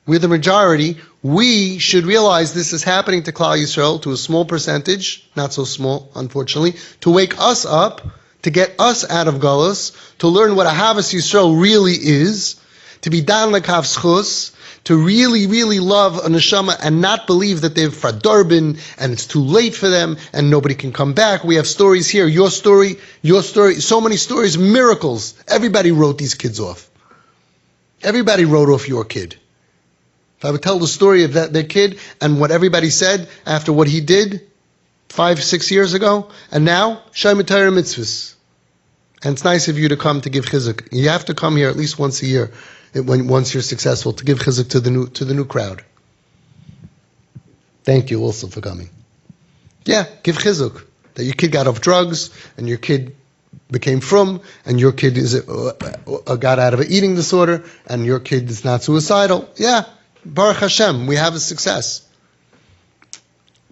We're the majority. We should realize this is happening to Klal Yisrael to a small percentage, not so small, unfortunately, to wake us up, to get us out of Galus, to learn what Ahavas Yisrael really is, to be dan lekav schus, to really, really love a neshama and not believe that they've fadarbin and it's too late for them and nobody can come back. We have stories here, your story, so many stories, miracles. Everybody wrote these kids off. Everybody wrote off your kid. If I would tell the story of their kid and what everybody said after what he did 5-6 years ago, and now, Shema Torah mitzvahs. And it's nice of you to come to give chizuk. You have to come here at least once a year, once you're successful, to give chizuk to the new crowd. Thank you also for coming. Yeah, give chizuk. That your kid got off drugs, and your kid became frum, and your kid got out of an eating disorder, and your kid is not suicidal. Yeah, Baruch Hashem, we have a success.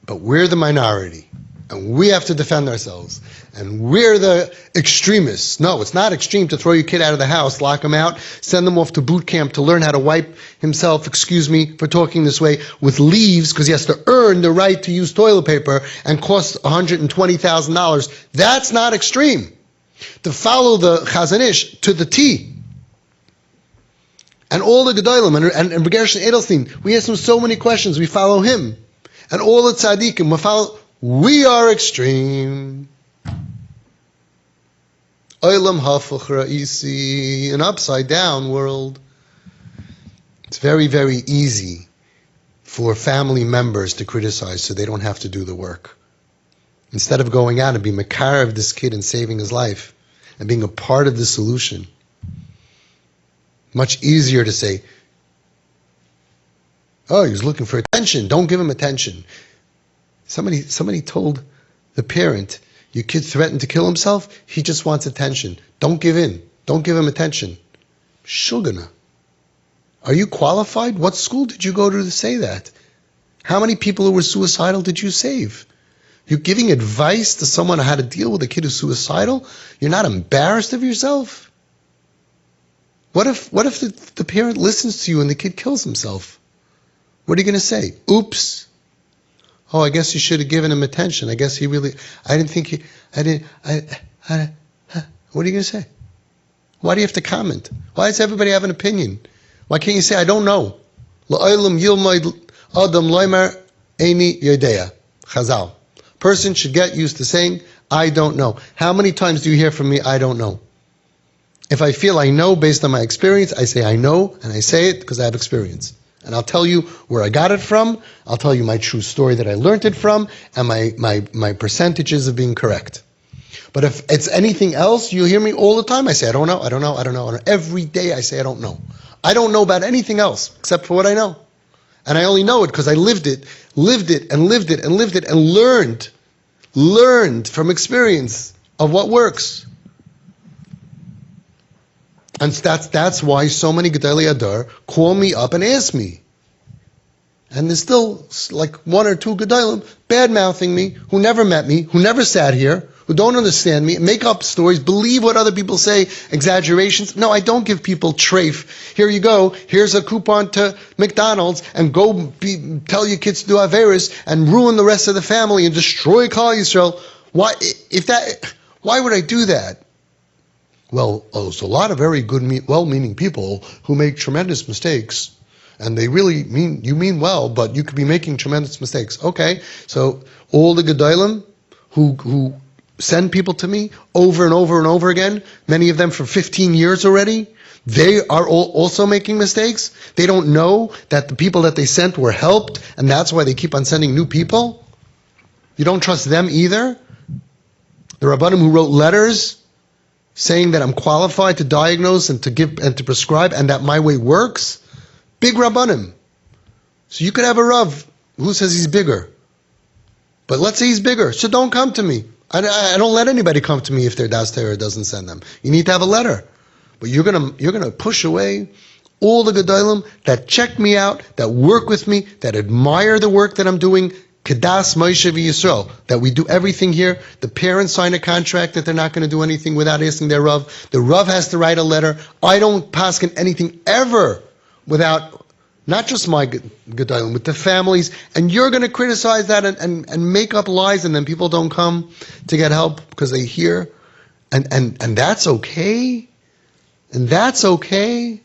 But we're the minority, and we have to defend ourselves. And we're the extremists. No, it's not extreme to throw your kid out of the house, lock him out, send them off to boot camp to learn how to wipe himself, excuse me for talking this way, with leaves, because he has to earn the right to use toilet paper and cost $120,000. That's not extreme. To follow the Chazon Ish to the T. And all the Gedolim, and Gershon Edelstein, we ask him so many questions, we follow him. And all the tzaddikim, we are extreme. Olam hafuch ra'isi, an upside down world. It's very, very easy for family members to criticize so they don't have to do the work. Instead of going out and being makar of this kid and saving his life and being a part of the solution, much easier to say, oh, he was looking for attention, don't give him attention. Somebody told the parent, your kid threatened to kill himself, he just wants attention. Don't give in. Don't give him attention. Shugana. Are you qualified? What school did you go to say that? How many people who were suicidal did you save? You're giving advice to someone on how to deal with a kid who's suicidal? You're not embarrassed of yourself? What if the parent listens to you and the kid kills himself? What are you going to say? Oops. Oh, I guess you should have given him attention. I guess what are you going to say? Why do you have to comment? Why does everybody have an opinion? Why can't you say, I don't know? Chazal. Person should get used to saying, I don't know. How many times do you hear from me, I don't know? If I feel I know based on my experience, I say I know, and I say it because I have experience. And I'll tell you where I got it from, I'll tell you my true story that I learned it from, and my percentages of being correct. But if it's anything else, you hear me all the time, I say, I don't know, I don't know, I don't know. And every day I say, I don't know. I don't know about anything else except for what I know. And I only know it because I lived it, and learned from experience of what works. And that's why so many Gedolei Adar call me up and ask me. And there's still like one or two Gedolim bad-mouthing me, who never met me, who never sat here, who don't understand me, make up stories, believe what other people say, exaggerations. No, I don't give people treif. Here you go, here's a coupon to McDonald's, and go tell your kids to do Averis, and ruin the rest of the family, and destroy Klal Yisrael. Why would I do that? Well, there's a lot of very good, well-meaning people who make tremendous mistakes, and they really you mean well, but you could be making tremendous mistakes. Okay, so all the Gedolim who send people to me over and over and over again, many of them for 15 years already, they are also making mistakes. They don't know that the people that they sent were helped, and that's why they keep on sending new people. You don't trust them either. The Rabbanim who wrote letters saying that I'm qualified to diagnose and to give and to prescribe, and that my way works. Big Rabbanim. So you could have a Rav who says he's bigger. But let's say he's bigger, so don't come to me. I don't let anybody come to me if their Das Torah doesn't send them. You need to have a letter. But you're gonna push away all the Gedolim that check me out, that work with me, that admire the work that I'm doing, Kedas Moshe v'Yisrael, that we do everything here. The parents sign a contract that they're not going to do anything without asking their Rav. The Rav has to write a letter. I don't paskin anything ever without, not just my Gedolim, with the families. And you're going to criticize that and make up lies, and then people don't come to get help because they hear. And that's okay. And that's okay.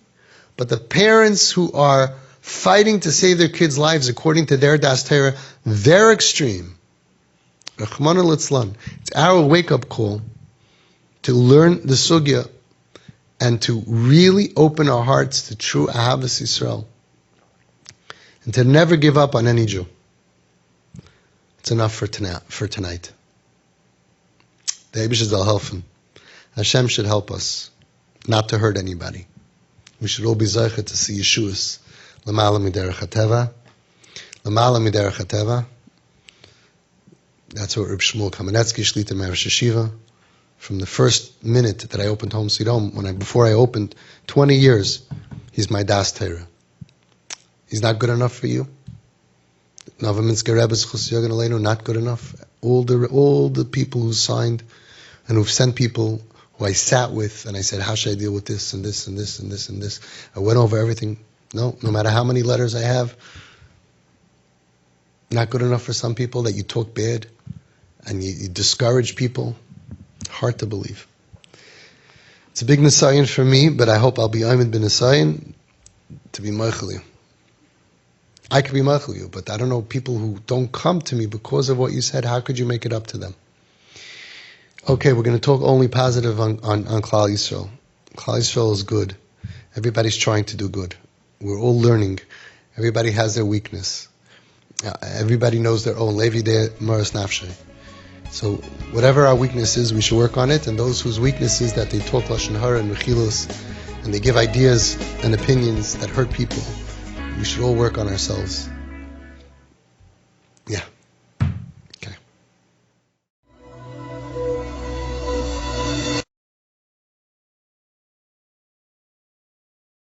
But the parents who are fighting to save their kids' lives according to their Das Torah, they're extreme. Rachmana litzlan. It's our wake-up call to learn the sugya and to really open our hearts to true Ahavas Yisrael, and to never give up on any Jew. It's enough for tonight. The Eibush zal helfen. Hashem should help us not to hurt anybody. We should all be zeicha to see Yeshuas. L'mala miderech hateva. L'mala miderech hateva. That's what Reb Shmuel Kamenetsky, Shlita Me'arosh Yeshiva, from the first minute that I opened Home Sweet Home, before I opened, 20 years, he's my Das Torah. He's not good enough for you? Novominsker Rebbe's Chus Yogan Aleinu, not good enough? All the people who signed and who've sent people who I sat with, and I said, how should I deal with this and this and this and this and this? I went over everything. No matter how many letters I have, not good enough for some people, that you talk bad and you discourage people. Hard to believe. It's a big Nisayan for me, but I hope I'll be Ayman bin Nisayan to be Meichel you. I could be Meichel you, but I don't know people who don't come to me because of what you said. How could you make it up to them? Okay, we're going to talk only positive on Klal Yisrael. Klal Yisrael is good. Everybody's trying to do good. We're all learning. Everybody has their weakness. Everybody knows their own. Levi de Maras Nafshe. So whatever our weakness is, we should work on it. And those whose weakness is that they talk Lashon Hara and Mechilus, and they give ideas and opinions that hurt people, we should all work on ourselves. Yeah.